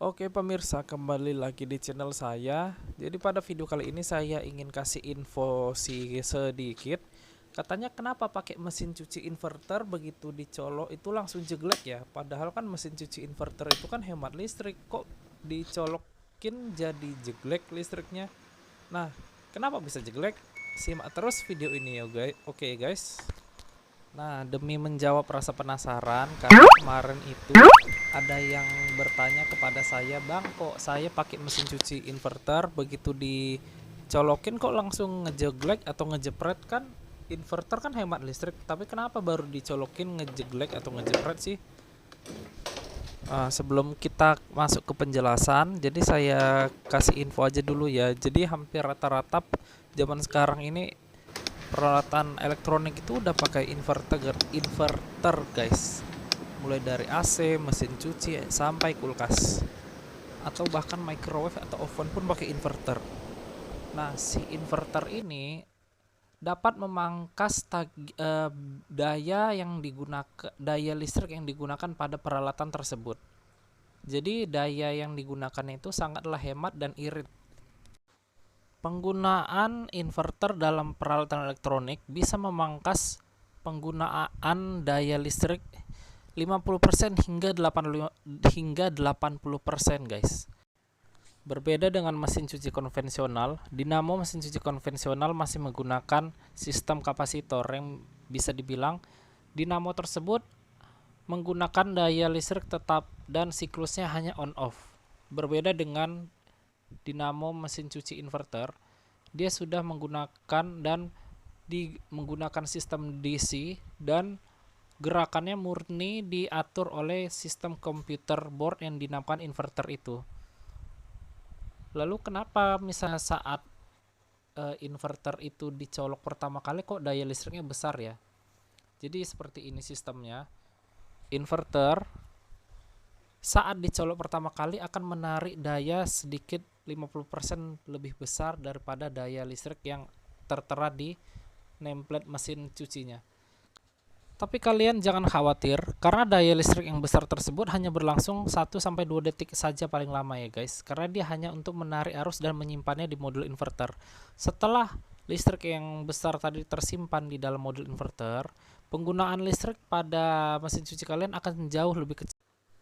Oke pemirsa, kembali lagi di channel saya. Jadi pada video kali ini saya ingin kasih info sedikit. Katanya kenapa pakai mesin cuci inverter begitu dicolok itu langsung jeglek ya. Padahal kan mesin cuci inverter itu kan hemat listrik. Kok dicolokin jadi jeglek listriknya? Nah, kenapa bisa jeglek? Simak terus video ini ya guys. Oke guys. Nah, demi menjawab rasa penasaran, karena kemarin itu ada yang bertanya kepada saya, Bang, kok saya pakai mesin cuci inverter begitu dicolokin kok langsung ngejeglek atau ngejepret kan? Inverter kan hemat listrik, tapi kenapa baru dicolokin ngejeglek atau ngejepret sih? Sebelum kita masuk ke penjelasan, jadi saya kasih info aja dulu ya. Jadi hampir rata-rata zaman sekarang ini peralatan elektronik itu udah pakai inverter guys, mulai dari AC, mesin cuci sampai kulkas atau bahkan microwave atau oven pun pakai inverter. Nah, si inverter ini dapat memangkas daya listrik yang digunakan pada peralatan tersebut. Jadi daya yang digunakan itu sangatlah hemat dan irit. Penggunaan inverter dalam peralatan elektronik bisa memangkas penggunaan daya listrik 50% hingga 80% guys. Berbeda dengan mesin cuci konvensional, dinamo mesin cuci konvensional masih menggunakan sistem kapasitor yang bisa dibilang dinamo tersebut menggunakan daya listrik tetap dan siklusnya hanya on off. Berbeda dengan dinamo mesin cuci inverter, dia sudah menggunakan sistem DC dan gerakannya murni diatur oleh sistem komputer board yang dinamakan inverter itu. Lalu kenapa misalnya saat inverter itu dicolok pertama kali kok daya listriknya besar ya? Jadi seperti ini sistemnya. Inverter saat dicolok pertama kali akan menarik daya sedikit 50% lebih besar daripada daya listrik yang tertera di nameplate mesin cucinya. Tapi kalian jangan khawatir, karena daya listrik yang besar tersebut hanya berlangsung 1-2 detik saja paling lama ya guys. Karena dia hanya untuk menarik arus dan menyimpannya di modul inverter. Setelah listrik yang besar tadi tersimpan di dalam modul inverter, penggunaan listrik pada mesin cuci kalian akan jauh lebih kecil.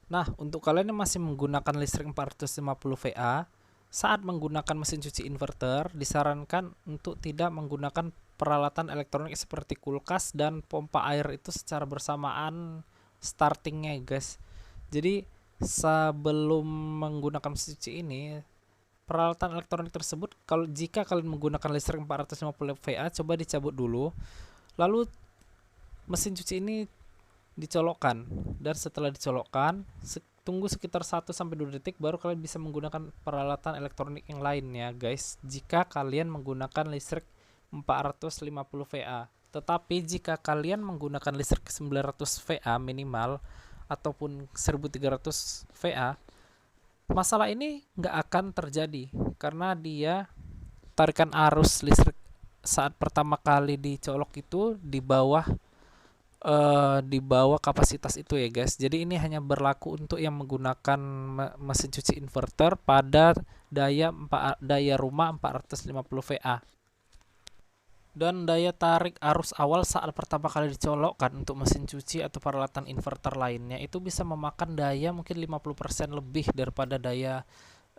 Nah, untuk kalian yang masih menggunakan listrik 450 VA, saat menggunakan mesin cuci inverter, disarankan untuk tidak menggunakan peralatan elektronik seperti kulkas dan pompa air itu secara bersamaan startingnya guys. Jadi sebelum menggunakan mesin cuci ini, peralatan elektronik tersebut jika kalian menggunakan listrik 450 VA, coba dicabut dulu. Lalu mesin cuci ini dicolokkan, dan setelah dicolokkan tunggu sekitar 1-2 detik baru kalian bisa menggunakan peralatan elektronik yang lainnya guys, jika kalian menggunakan listrik 450 VA. Tetapi jika kalian menggunakan listrik 900 VA minimal ataupun 1300 VA, masalah ini nggak akan terjadi karena dia tarikan arus listrik saat pertama kali dicolok itu di bawah kapasitas itu ya guys. Jadi ini hanya berlaku untuk yang menggunakan mesin cuci inverter pada daya rumah 450 VA. Dan daya tarik arus awal saat pertama kali dicolokkan untuk mesin cuci atau peralatan inverter lainnya itu bisa memakan daya mungkin 50% lebih daripada daya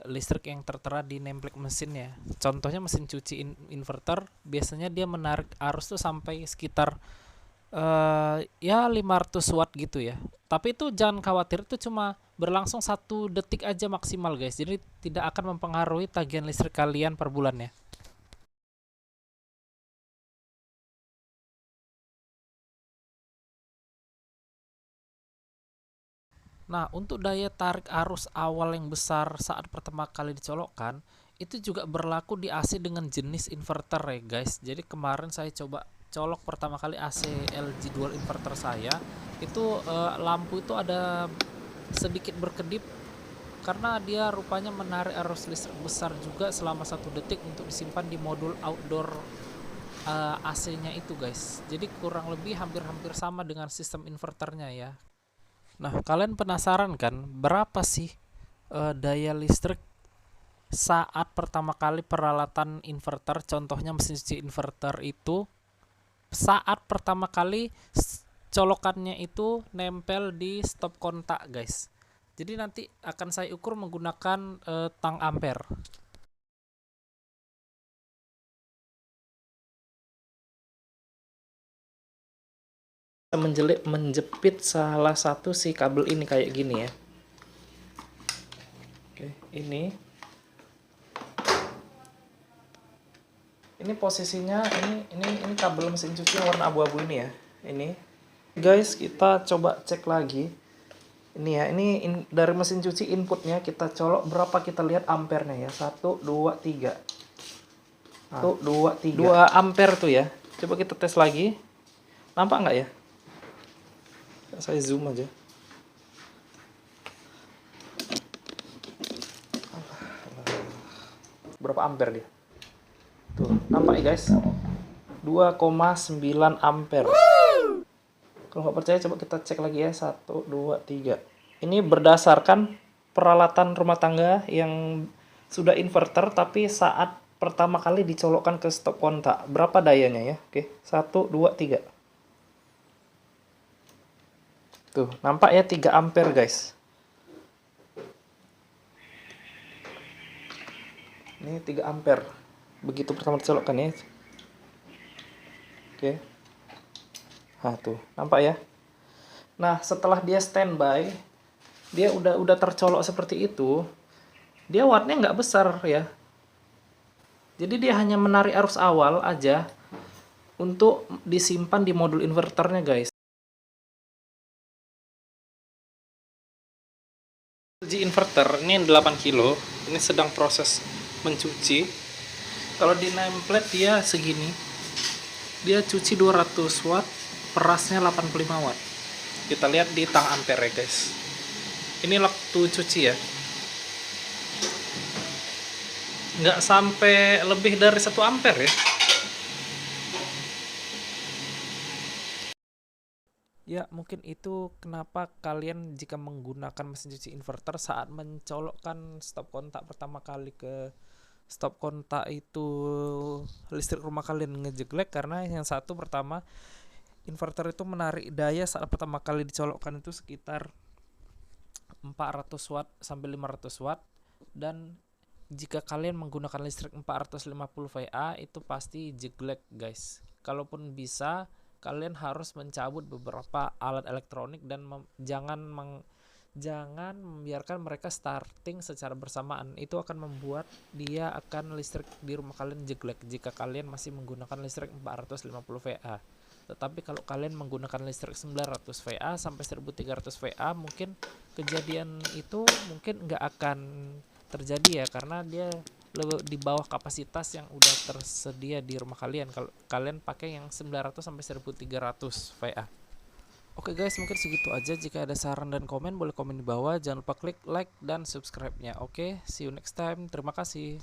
listrik yang tertera di nameplate mesinnya. Contohnya mesin cuci inverter biasanya dia menarik arus tuh sampai sekitar ya 500 watt gitu ya. Tapi itu jangan khawatir, itu cuma berlangsung 1 detik aja maksimal guys. Jadi tidak akan mempengaruhi tagihan listrik kalian per bulannya. Nah, untuk daya tarik arus awal yang besar saat pertama kali dicolokkan, itu juga berlaku di AC dengan jenis inverter ya guys. Jadi kemarin saya coba colok pertama kali AC LG dual inverter saya, itu lampu itu ada sedikit berkedip karena dia rupanya menarik arus listrik besar juga selama 1 detik untuk disimpan di modul outdoor AC-nya itu guys. Jadi kurang lebih hampir-hampir sama dengan sistem inverternya ya. Nah, kalian penasaran kan berapa sih daya listrik saat pertama kali peralatan inverter, contohnya mesin cuci inverter itu saat pertama kali colokannya itu nempel di stop kontak, guys. Jadi nanti akan saya ukur menggunakan tang ampere. Menjepit salah satu si kabel ini kayak gini ya. Oke, ini posisinya ini kabel mesin cuci yang warna abu-abu ini ya. Ini guys, kita coba cek lagi. Ini ya, dari mesin cuci inputnya kita colok berapa, kita lihat ampernya ya. 1 2 3. 1 2 3. 2 ampere tuh ya. Coba kita tes lagi. Nampak nggak ya? Saya zoom aja. Berapa ampere dia? Tuh, nampak ya guys? 2,9 ampere. Kalau nggak percaya coba kita cek lagi ya. 1 2 3. Ini berdasarkan peralatan rumah tangga yang sudah inverter tapi saat pertama kali dicolokkan ke stop kontak. Berapa dayanya ya? Oke, 1 2 3. Tuh, nampak ya 3 ampere guys. Ini 3 ampere. Begitu pertama dicolokkan ya. Oke. Nah, tuh, nampak ya. Nah, setelah dia standby, dia udah tercolok seperti itu. Dia wattnya nggak besar ya. Jadi dia hanya menarik arus awal aja untuk disimpan di modul inverternya, guys. Di inverter ini 8 kilo, ini sedang proses mencuci. Kalau di nameplate dia segini, dia cuci 200 watt, perasnya 85 watt. Kita lihat di tang ampere ya guys. Ini waktu cuci ya, nggak sampai lebih dari 1 ampere ya. Ya, mungkin itu kenapa kalian jika menggunakan mesin cuci inverter saat mencolokkan stop kontak pertama kali ke stop kontak itu listrik rumah kalian ngejeglek, karena yang satu pertama inverter itu menarik daya saat pertama kali dicolokkan itu sekitar 400 watt sampai 500 watt, dan jika kalian menggunakan listrik 450 VA itu pasti jeglek guys. Kalaupun bisa kalian harus mencabut beberapa alat elektronik dan jangan membiarkan mereka starting secara bersamaan. Itu akan membuat dia akan listrik di rumah kalian jeglek jika kalian masih menggunakan listrik 450 VA. Tetapi kalau kalian menggunakan listrik 900 VA sampai 1300 VA, mungkin kejadian itu mungkin nggak akan terjadi ya, karena dia di bawah kapasitas yang udah tersedia di rumah kalian kalau kalian pakai yang 900 sampai 1300 VA. Oke guys, mungkin segitu aja. Jika ada saran dan komen boleh komen di bawah. Jangan lupa klik like dan subscribe-nya. Oke, see you next time. Terima kasih.